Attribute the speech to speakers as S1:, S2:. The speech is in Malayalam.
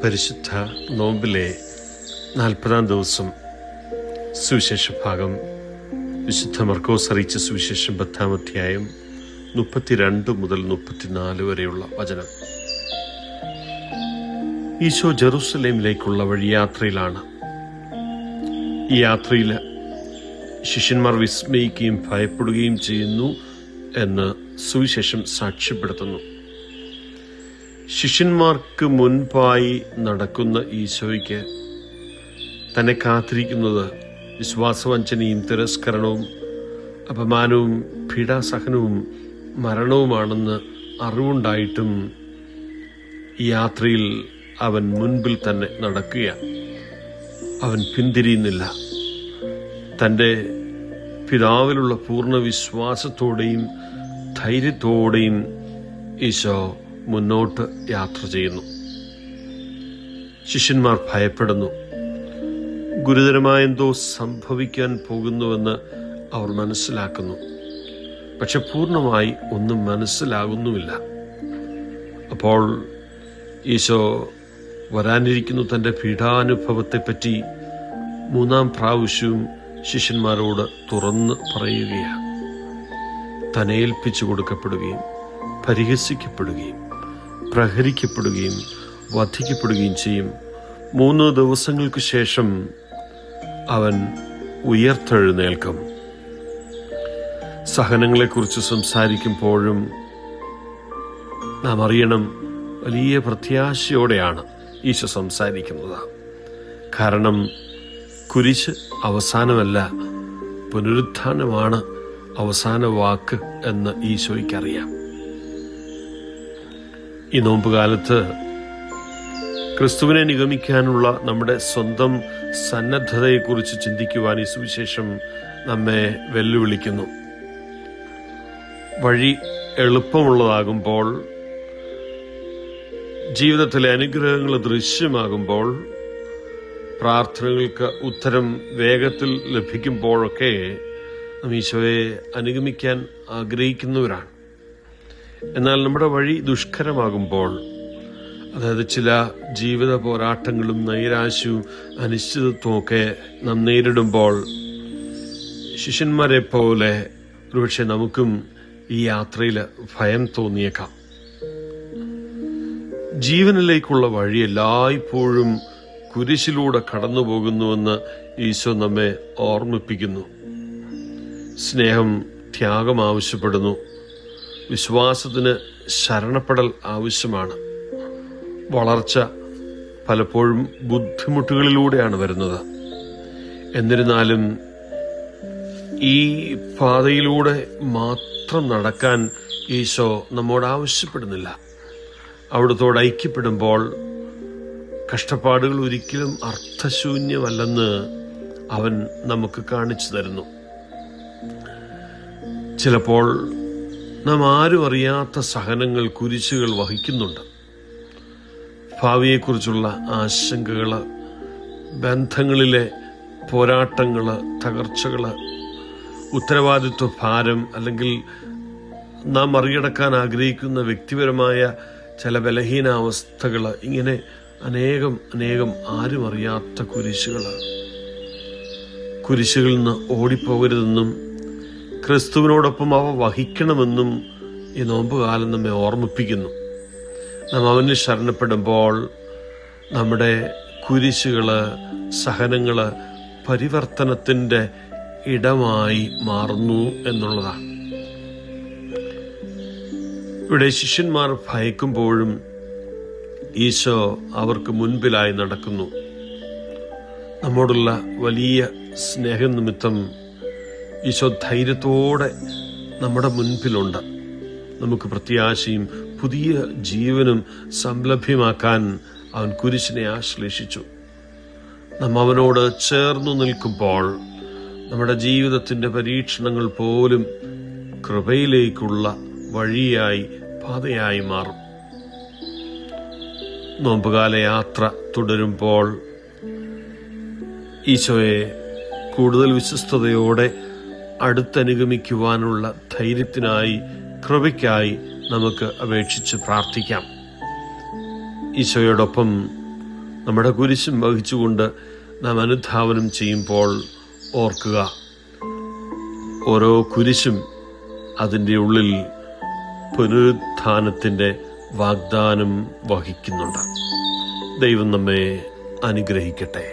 S1: പരിശുദ്ധ നോമ്പിലെ 40-ാം ദിവസം സുവിശേഷ ഭാഗം വിശുദ്ധ മർക്കോസ് അറിയിച്ച സുവിശേഷം 10-ാം അധ്യായം 32 മുതൽ 34 വരെയുള്ള വചനം. ഈശോ ജെറുസലേമിലേക്കുള്ള വഴിയാത്രയിലാണ്. ഈ യാത്രയിൽ ശിഷ്യന്മാർ വിസ്മയിക്കുകയും ഭയപ്പെടുകയും ചെയ്യുന്നു എന്ന് സുവിശേഷം സാക്ഷ്യപ്പെടുത്തുന്നു. ശിഷ്യന്മാർക്ക് മുൻപായി നടക്കുന്ന ഈശോയ്ക്ക് തന്നെ കാത്തിരിക്കുന്നത് വിശ്വാസവഞ്ചനയും തിരസ്കരണവും അപമാനവും പീഡാസഹനവും മരണവുമാണെന്ന് അറിവുണ്ടായിട്ടും ഈ യാത്രയിൽ അവൻ മുൻപിൽ തന്നെ നടക്കുകയാണ്. അവൻ പിന്തിരിയുന്നില്ല. തൻ്റെ പിതാവിലുള്ള പൂർണ്ണ വിശ്വാസത്തോടെയും ധൈര്യത്തോടെയും ഈശോ മുന്നോട്ട് യാത്ര ചെയ്യുന്നു. ശിഷ്യന്മാർ ഭയപ്പെടുന്നു. ഗുരുതരമായ എന്തോ സംഭവിക്കാൻ പോകുന്നുവെന്ന് അവർ മനസ്സിലാക്കുന്നു. പക്ഷെ പൂർണ്ണമായി ഒന്നും മനസ്സിലാകുന്നുമില്ല. അപ്പോൾ ഈശോ വരാനിരിക്കുന്നു തൻ്റെ പീഡാനുഭവത്തെപ്പറ്റി 3-ാം പ്രാവശ്യവും ശിഷ്യന്മാരോട് തുറന്ന് പറയുകയാണ്. തന്നെ ഏൽപ്പിച്ചു കൊടുക്കപ്പെടുകയും പരിഹസിക്കപ്പെടുകയും പ്രഹരിക്കപ്പെടുകയും വധിക്കപ്പെടുകയും ചെയ്യും. 3 ദിവസങ്ങൾക്ക് ശേഷം അവൻ ഉയർത്തെഴുന്നേൽക്കും. സഹനങ്ങളെക്കുറിച്ച് സംസാരിക്കുമ്പോഴും നാം അറിയണം, വലിയ പ്രത്യാശയോടെയാണ് ഈശോ സംസാരിക്കുന്നത്. കാരണം കുരിശ് അവസാനമല്ല, പുനരുത്ഥാനമാണ് അവസാന വാക്ക് എന്ന് ഈശോയ്ക്കറിയാം. ഈ നോമ്പുകാലത്ത് ക്രിസ്തുവിനെ നിഗമിക്കാനുള്ള നമ്മുടെ സ്വന്തം സന്നദ്ധതയെക്കുറിച്ച് ചിന്തിക്കുവാൻ ഈ സുവിശേഷം നമ്മെ വെല്ലുവിളിക്കുന്നു. വഴി എളുപ്പമുള്ളതാകുമ്പോൾ, ജീവിതത്തിലെ അനുഗ്രഹങ്ങൾ ദൃശ്യമാകുമ്പോൾ, പ്രാർത്ഥനകൾക്ക് ഉത്തരം വേഗത്തിൽ ലഭിക്കുമ്പോഴൊക്കെ നാം ഈശോയെ അനുഗമിക്കാൻ ആഗ്രഹിക്കുന്നവരാണ്. എന്നാൽ നമ്മുടെ വഴി ദുഷ്കരമാകുമ്പോൾ, അതായത് ചില ജീവിത പോരാട്ടങ്ങളും നൈരാശ്യവും അനിശ്ചിതത്വവും ഒക്കെ നാം നേരിടുമ്പോൾ, ശിഷ്യന്മാരെ പോലെ ഒരുപക്ഷെ നമുക്കും ഈ യാത്രയിൽ ഭയം തോന്നിയേക്കാം. ജീവനിലേക്കുള്ള വഴി എല്ലായ്പ്പോഴും കുരിശിലൂടെ കടന്നു പോകുന്നുവെന്ന് ഈശോ നമ്മെ ഓർമ്മിപ്പിക്കുന്നു. സ്നേഹം ത്യാഗം ആവശ്യപ്പെടുന്നു. വിശ്വാസത്തിന് ശരണപ്പെടൽ ആവശ്യമാണ്. വളർച്ച പലപ്പോഴും ബുദ്ധിമുട്ടുകളിലൂടെയാണ് വരുന്നത്. എന്നിരുന്നാലും ഈ പാതയിലൂടെ മാത്രം നടക്കാൻ ഈശോ നമ്മോട് ആവശ്യപ്പെടുന്നില്ല. അവിടുത്തോട് ഐക്യപ്പെടുമ്പോൾ കഷ്ടപ്പാടുകൾ ഒരിക്കലും അർത്ഥശൂന്യമല്ലെന്ന് അവൻ നമുക്ക് കാണിച്ചു തരുന്നു. ചിലപ്പോൾ നാം ആരും അറിയാത്ത സഹനങ്ങൾ, കുരിശുകൾ വഹിക്കുന്നുണ്ട്. ഭാവിയെക്കുറിച്ചുള്ള ആശങ്കകൾ, ബന്ധങ്ങളിലെ പോരാട്ടങ്ങൾ, തകർച്ചകൾ, ഉത്തരവാദിത്വ ഭാരം, അല്ലെങ്കിൽ നാം മറികടക്കാൻ ആഗ്രഹിക്കുന്ന വ്യക്തിപരമായ ചില ബലഹീനാവസ്ഥകൾ, ഇങ്ങനെ അനേകം ആരും അറിയാത്ത കുരിശുകളിൽ നിന്ന് ഓടിപ്പോകരുതെന്നും ക്രിസ്തുവിനോടൊപ്പം അവ വഹിക്കണമെന്നും ഈ നോമ്പുകാലം നമ്മെ ഓർമ്മിപ്പിക്കുന്നു. നാം അവനിൽ ശരണപ്പെടുമ്പോൾ നമ്മുടെ കുരിശുകൾ, സഹനങ്ങൾ പരിവർത്തനത്തിൻ്റെ ഇടമായി മാറുന്നു എന്നുള്ളതാണ്. ഇവിടെ ശിഷ്യന്മാർ ഭയക്കുമ്പോഴും ഈശോ അവർക്ക് മുൻപിലായി നടക്കുന്നു. നമ്മോടുള്ള വലിയ സ്നേഹം നിമിത്തം ഈശോ ധൈര്യത്തോടെ നമ്മുടെ മുൻപിലുണ്ട്. നമുക്ക് പ്രത്യാശയും പുതിയ ജീവനും സംലഭ്യമാക്കാൻ അവൻ കുരിശിനെ ആശ്ലേഷിച്ചു. നാം അവനോട് ചേർന്നു നിൽക്കുമ്പോൾ നമ്മുടെ ജീവിതത്തിൻ്റെ പരീക്ഷണങ്ങൾ പോലും കൃപയിലേക്കുള്ള വഴിയായി, പാതയായി മാറും. നോമ്പുകാല യാത്ര തുടരുമ്പോൾ ഈശോയെ കൂടുതൽ വിശ്വസ്തയോടെ അടുത്തനുഗമിക്കുവാനുള്ള ധൈര്യത്തിനായി, കൃപയ്ക്കായി നമുക്ക് അപേക്ഷിച്ച് പ്രാർത്ഥിക്കാം. ഈശോയോടൊപ്പം നമ്മുടെ കുരിശും വഹിച്ചുകൊണ്ട് നാം അനുധാവനം ചെയ്യുമ്പോൾ ഓർക്കുക, ഓരോ കുരിശും അതിൻ്റെ ഉള്ളിൽ പുനരുത്ഥാനത്തിൻ്റെ വാഗ്ദാനം വഹിക്കുന്നുണ്ട്. ദൈവം നമ്മെ അനുഗ്രഹിക്കട്ടെ.